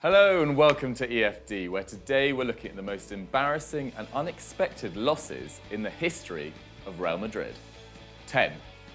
Hello and welcome to EFD, where today we're looking at the most embarrassing and unexpected losses in the history of Real Madrid. 10.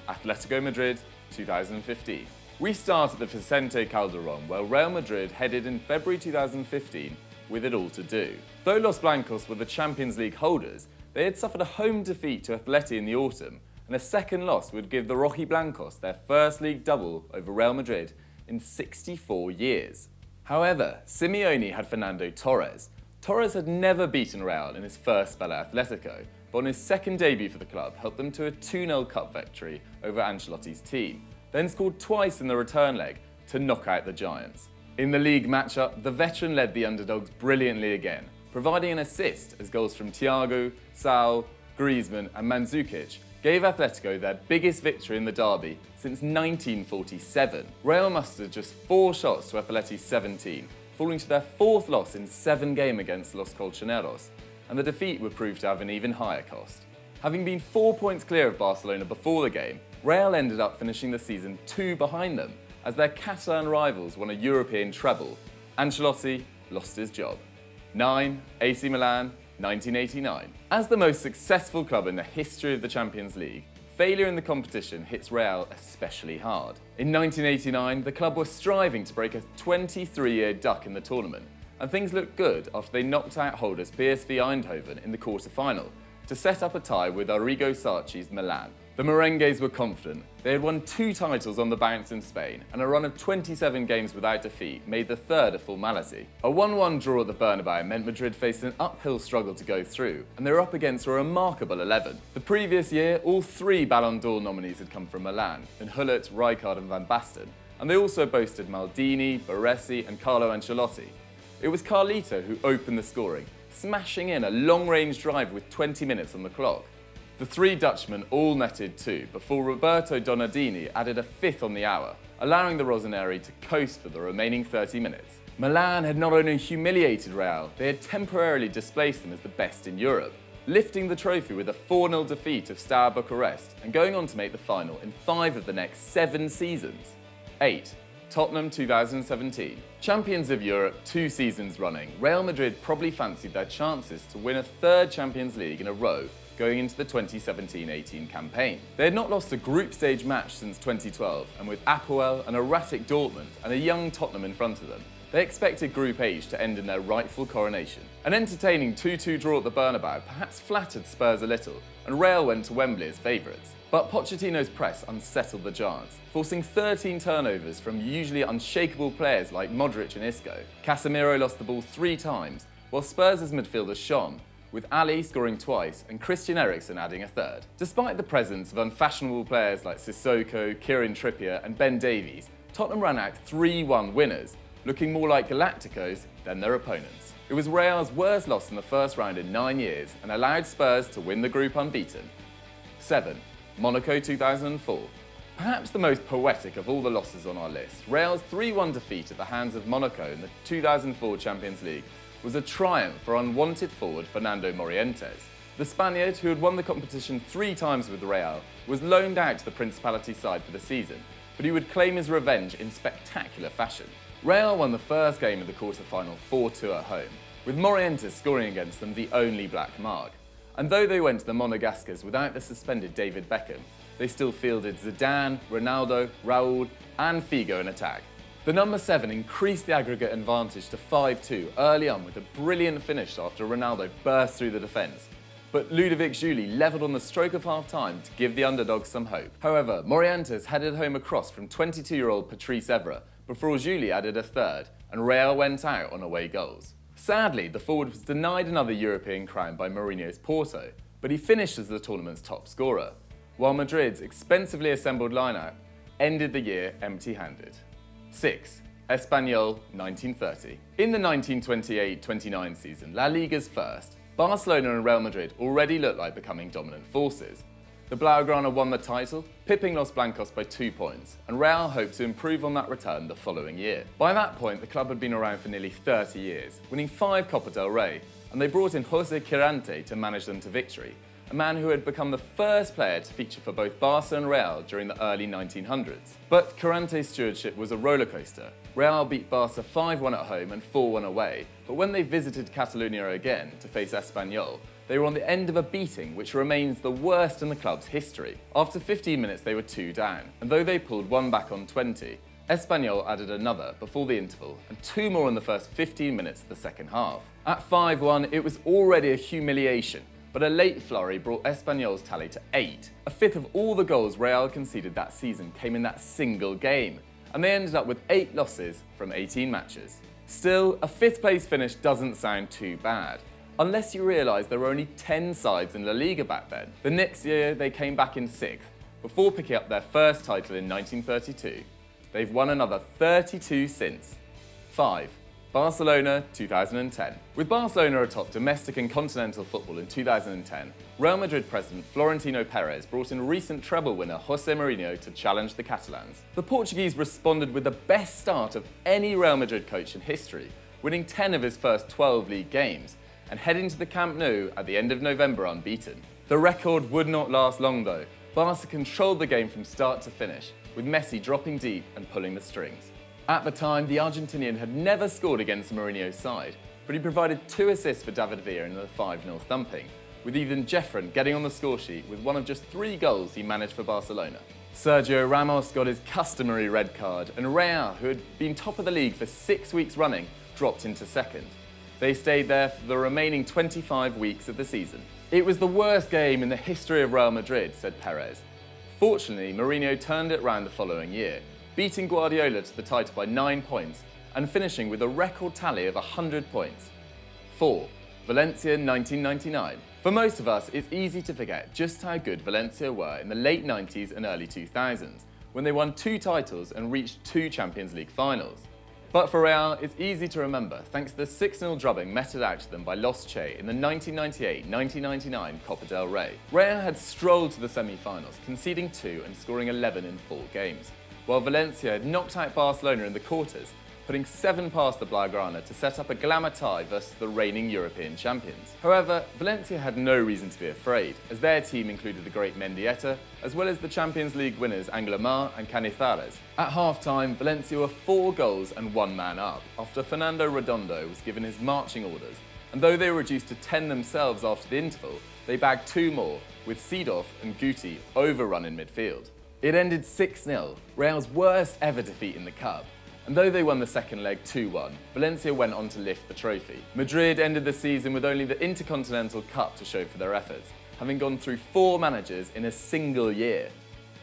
Atletico Madrid, 2015. We start at the Vicente Calderón, where Real Madrid headed in February 2015 with it all to do. Though Los Blancos were the Champions League holders, they had suffered a home defeat to Atleti in the autumn, and a second loss would give the Rojiblancos their first league double over Real Madrid in 64 years. However, Simeone had Fernando Torres. Torres had never beaten Real in his first spell at Atletico, but on his second debut for the club helped them to a 2-0 cup victory over Ancelotti's team, then scored twice in the return leg to knock out the Giants. In the league matchup, the veteran led the underdogs brilliantly again, providing an assist as goals from Thiago, Saul, Griezmann and Mandzukic gave Atletico their biggest victory in the derby since 1947. Real mustered just 4 shots to Atleti's 17, falling to their 4th loss in 7 games against Los Colchoneros, and the defeat would prove to have an even higher cost. Having been 4 points clear of Barcelona before the game, Real ended up finishing the season 2 behind them, as their Catalan rivals won a European treble. Ancelotti lost his job. 9. AC Milan, 1989. As the most successful club in the history of the Champions League, failure in the competition hits Real especially hard. In 1989, the club was striving to break a 23-year duck in the tournament, and things looked good after they knocked out holders PSV Eindhoven in the quarter-final to set up a tie with Arrigo Sacchi's Milan. The Merengues were confident. They had won 2 titles on the bounce in Spain, and a run of 27 games without defeat made the third a formality. A 1-1 draw at the Bernabeu meant Madrid faced an uphill struggle to go through, and they were up against a remarkable 11. The previous year, all 3 Ballon d'Or nominees had come from Milan, in Gullit, Rijkaard and Van Basten, and they also boasted Maldini, Baresi and Carlo Ancelotti. It was Carlito who opened the scoring, smashing in a long-range drive with 20 minutes on the clock. The 3 Dutchmen all netted 2 before Roberto Donadini added a 5th on the hour, allowing the Rossoneri to coast for the remaining 30 minutes. Milan had not only humiliated Real, they had temporarily displaced them as the best in Europe, lifting the trophy with a 4-0 defeat of Steaua Bucharest and going on to make the final in 5 of the next 7 seasons. 8. Tottenham 2017. Champions of Europe 2 seasons running, Real Madrid probably fancied their chances to win a 3rd Champions League in a row going into the 2017-18 campaign. They had not lost a group stage match since 2012, and with Apoel, an erratic Dortmund and a young Tottenham in front of them, they expected Group H to end in their rightful coronation. An entertaining 2-2 draw at the Bernabeu perhaps flattered Spurs a little, and Real went to Wembley as favourites. But Pochettino's press unsettled the Giants, forcing 13 turnovers from usually unshakable players like Modric and Isco. Casemiro lost the ball 3 times, while Spurs' midfielders shone, with Ali scoring twice and Christian Eriksen adding a 3rd. Despite the presence of unfashionable players like Sissoko, Kieran Trippier and Ben Davies, Tottenham ran out 3-1 winners, looking more like Galacticos than their opponents. It was Real's worst loss in the first round in 9 years and allowed Spurs to win the group unbeaten. 7. Monaco 2004. Perhaps the most poetic of all the losses on our list, Real's 3-1 defeat at the hands of Monaco in the 2004 Champions League was a triumph for unwanted forward Fernando Morientes. The Spaniard, who had won the competition 3 times with Real, was loaned out to the Principality side for the season, but he would claim his revenge in spectacular fashion. Real won the first game of the quarter-final 4-2 at home, with Morientes scoring against them the only black mark. And though they went to the Monegascars without the suspended David Beckham, they still fielded Zidane, Ronaldo, Raul and Figo in attack. The number 7 increased the aggregate advantage to 5-2 early on with a brilliant finish after Ronaldo burst through the defence. But Ludovic Giuly levelled on the stroke of half-time to give the underdogs some hope. However, Morientes headed home a cross from 22-year-old Patrice Evra before Giuly added a 3rd, and Real went out on away goals. Sadly, the forward was denied another European crown by Mourinho's Porto, but he finished as the tournament's top scorer, while Madrid's expensively assembled lineup ended the year empty-handed. 6. Espanyol 1930. In the 1928-29 season, La Liga's first, Barcelona and Real Madrid already looked like becoming dominant forces. The Blaugrana won the title, pipping Los Blancos by 2 points, and Real hoped to improve on that return the following year. By that point, the club had been around for nearly 30 years, winning 5 Copa del Rey, and they brought in José Quirante to manage them to victory, a man who had become the first player to feature for both Barca and Real during the early 1900s. But Carante's stewardship was a rollercoaster. Real beat Barca 5-1 at home and 4-1 away, but when they visited Catalonia again to face Espanyol, they were on the end of a beating which remains the worst in the club's history. After 15 minutes they were 2 down, and though they pulled one back on 20, Espanyol added another before the interval and 2 more in the first 15 minutes of the second half. At 5-1 it was already a humiliation, but a late flurry brought Espanyol's tally to 8. A fifth of all the goals Real conceded that season came in that single game, and they ended up with 8 losses from 18 matches. Still, a 5th place finish doesn't sound too bad, unless you realise there were only 10 sides in La Liga back then. The next year they came back in 6th, before picking up their first title in 1932. They've won another 32 since. 5. Barcelona 2010. With Barcelona atop domestic and continental football in 2010, Real Madrid president Florentino Perez brought in recent treble winner Jose Mourinho to challenge the Catalans. The Portuguese responded with the best start of any Real Madrid coach in history, winning 10 of his first 12 league games, and heading to the Camp Nou at the end of November unbeaten. The record would not last long though. Barca controlled the game from start to finish, with Messi dropping deep and pulling the strings. At the time, the Argentinian had never scored against Mourinho's side, but he provided 2 assists for David Villa in the 5-0 thumping, with even Jeffren getting on the scoresheet with one of just 3 goals he managed for Barcelona. Sergio Ramos got his customary red card, and Real, who had been top of the league for 6 weeks running, dropped into second. They stayed there for the remaining 25 weeks of the season. It was the worst game in the history of Real Madrid, said Perez. Fortunately, Mourinho turned it round the following year, beating Guardiola to the title by 9 points and finishing with a record tally of 100 points. 4. Valencia 1999. For most of us, it's easy to forget just how good Valencia were in the late 90s and early 2000s, when they won 2 titles and reached 2 Champions League finals. But for Real, it's easy to remember thanks to the 6-0 drubbing meted out to them by Los Che in the 1998-1999 Copa del Rey. Real had strolled to the semi-finals, conceding 2 and scoring 11 in 4 games, while Valencia had knocked out Barcelona in the quarters, putting 7 past the Blaugrana to set up a glamour tie versus the reigning European champions. However, Valencia had no reason to be afraid, as their team included the great Mendieta, as well as the Champions League winners Anglamar and Canizares. At half-time, Valencia were 4 goals and 1 man up, after Fernando Redondo was given his marching orders, and though they were reduced to 10 themselves after the interval, they bagged 2 more, with Seedorf and Guti overrun in midfield. It ended 6-0, Real's worst ever defeat in the Cup, and though they won the second leg 2-1, Valencia went on to lift the trophy. Madrid ended the season with only the Intercontinental Cup to show for their efforts, having gone through 4 managers in a single year.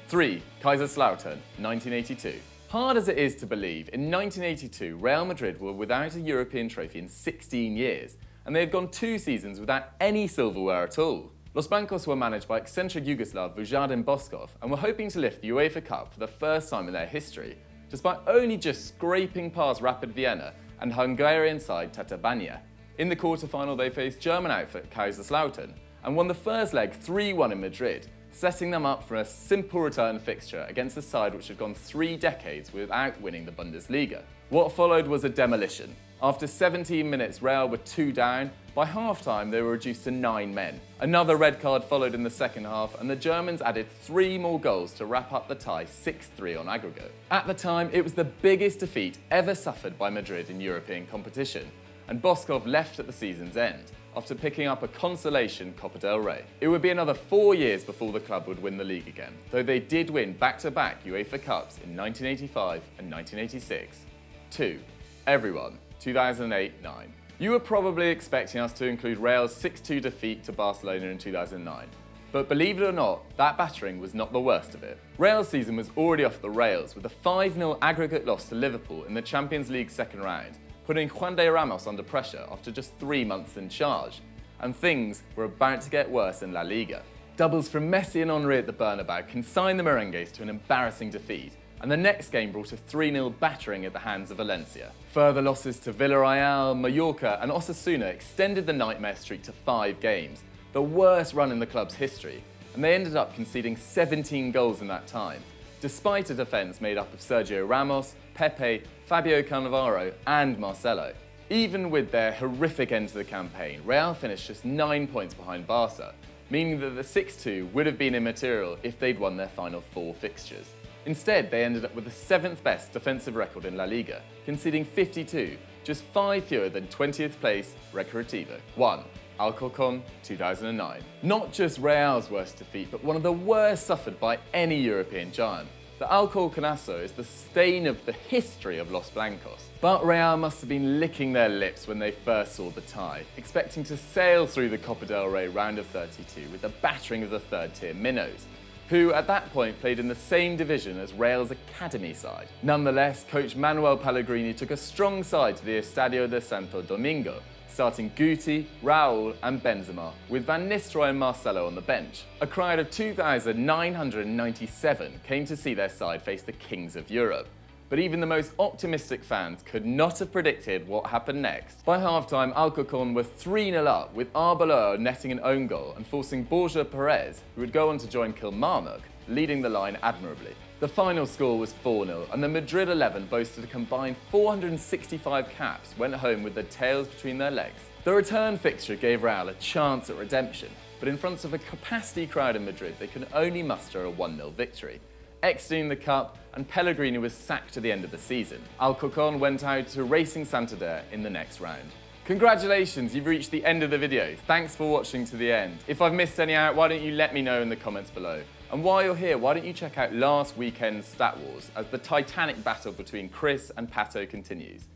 3. Kaiserslautern, 1982. Hard as it is to believe, in 1982 Real Madrid were without a European trophy in 16 years, and they had gone 2 seasons without any silverware at all. Los Blancos were managed by eccentric Yugoslav Vujadin Boskov and were hoping to lift the UEFA Cup for the first time in their history, despite only just scraping past Rapid Vienna and Hungarian side Tatabánya. In the quarter-final they faced German outfit Kaiserslautern and won the first leg 3-1 in Madrid, setting them up for a simple return fixture against a side which had gone 3 decades without winning the Bundesliga. What followed was a demolition. After 17 minutes, Real were 2 down. By half-time, they were reduced to 9 men. Another red card followed in the second half, and the Germans added 3 more goals to wrap up the tie 6-3 on aggregate. At the time, it was the biggest defeat ever suffered by Madrid in European competition, and Boskov left at the season's end, after picking up a consolation Copa del Rey. It would be another 4 years before the club would win the league again, though they did win back-to-back UEFA Cups in 1985 and 1986. 2. Everyone, 2008-9. You were probably expecting us to include Real's 6-2 defeat to Barcelona in 2009. But believe it or not, that battering was not the worst of it. Real's season was already off the rails with a 5-0 aggregate loss to Liverpool in the Champions League second round, putting Juan de Ramos under pressure after just 3 months in charge. And things were about to get worse in La Liga. Doubles from Messi and Henry at the Bernabeu consigned the Merengues to an embarrassing defeat, and the next game brought a 3-0 battering at the hands of Valencia. Further losses to Villarreal, Mallorca and Osasuna extended the nightmare streak to 5 games, the worst run in the club's history, and they ended up conceding 17 goals in that time, despite a defence made up of Sergio Ramos, Pepe, Fabio Cannavaro and Marcelo. Even with their horrific end to the campaign, Real finished just 9 points behind Barca, meaning that the 6-2 would have been immaterial if they'd won their final 4 fixtures. Instead, they ended up with the 7th best defensive record in La Liga, conceding 52, just 5 fewer than 20th place Recreativo. 1. Alcorcon, 2009. Not just Real's worst defeat, but one of the worst suffered by any European giant. The Alcorconazo is the stain of the history of Los Blancos. But Real must have been licking their lips when they first saw the tie, expecting to sail through the Copa del Rey round of 32 with the battering of the third-tier Minnows, who at that point played in the same division as Real's academy side. Nonetheless, coach Manuel Pellegrini took a strong side to the Estadio de Santo Domingo, starting Guti, Raul and Benzema, with Van Nistelrooy and Marcelo on the bench. A crowd of 2,997 came to see their side face the kings of Europe. But even the most optimistic fans could not have predicted what happened next. By half-time, Alcorcon were 3-0 up, with Arbeloa netting an own goal and forcing Borja Perez, who would go on to join Kilmarnock, leading the line admirably. The final score was 4-0, and the Madrid 11 boasted a combined 465 caps, went home with their tails between their legs. The return fixture gave Real a chance at redemption, but in front of a capacity crowd in Madrid, they could only muster a 1-0 victory, exiting the cup, and Pellegrini was sacked at the end of the season. Alcorcon went out to Racing Santander in the next round. Congratulations, you've reached the end of the video. Thanks for watching to the end. If I've missed any out, why don't you let me know in the comments below? And while you're here, why don't you check out last weekend's Stat Wars as the titanic battle between Chris and Pato continues.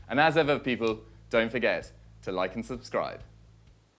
And as ever, people, don't forget to like and subscribe.